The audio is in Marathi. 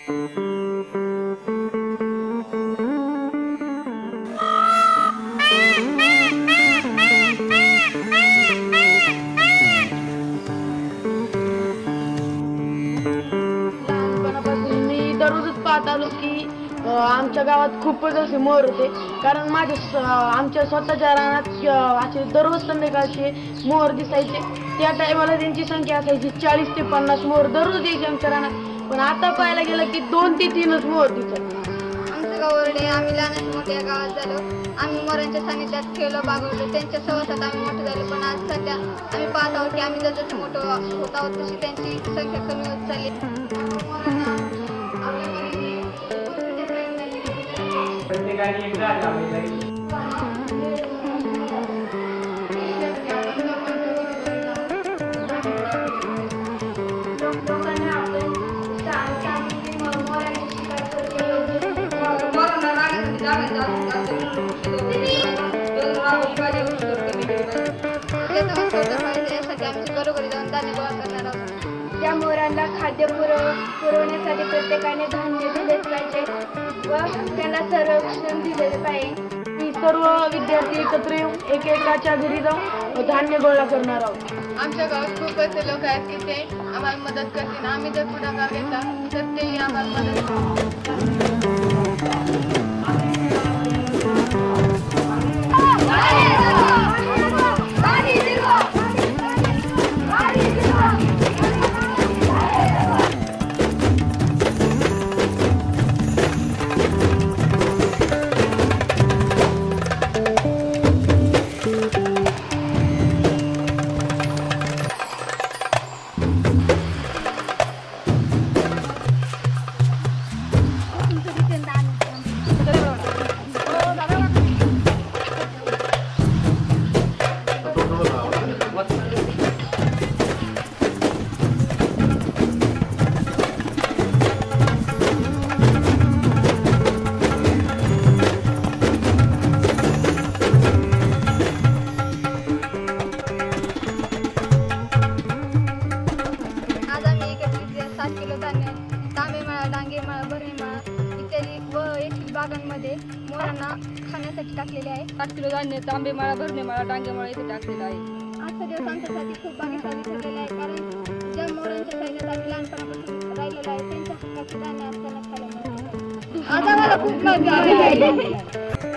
पाहत आलो की आमच्या गावात खूपच असे मोर होते, कारण आमच्या स्वतःच्या रानात असे दररोज संध्याकाळचे मोर दिसायचे. त्या टायमाला त्यांची संख्या असायची 40 ते 50 मोर दररोज यायचे आमच्या रानात. पण आता पाहायला गेलं की 2 ते 3च मोर दिसत. आमच्या गावाकडे आम्ही लहान मोठ्या गावात झालो. आम्ही मोरांच्या सानिध्यात खेळलो, बागवलो, त्यांच्या सहवासात आम्ही मोठे झालो. पण आज सध्या आम्ही पाहत आहोत की आम्ही जसं मोठं होत आहोत तशी त्यांची संख्या कमी होत चालली. त्या मोरांना खाद्य पुरवण्यासाठी प्रत्येकाने धान्य दिलेच पाहिजे व त्यांना संरक्षण दिलेले पाहिजे. मी सर्व विद्यार्थी एकत्र येऊन एकेकाच्या घरी जाऊन धान्य गोळा करणार आहोत. आमच्या गावात खूप असे लोक आहेत की ते आम्हाला मदत करतील. आम्ही जर पुढाकार घेतला तर तेही आम्हाला मदत करतील. बागांमध्ये मोरांना खाण्यासाठी टाकलेले आहे. 8 किलो धान्य तांबेमाळा, भरणेमाळा, डांगेमाळा इथे टाकलेलं आहे. आजचा दिवस आमच्यासाठी खूप भाग्यशाली ठरलेला आहे, कारण ज्या मोरांच्या सैन्यात आम्ही लहानपणापासून राहिलेलो आहे त्यांच्या हक्काचे धान्य आपल्याला खायला मिळाले. आता मला खूप मजा आली.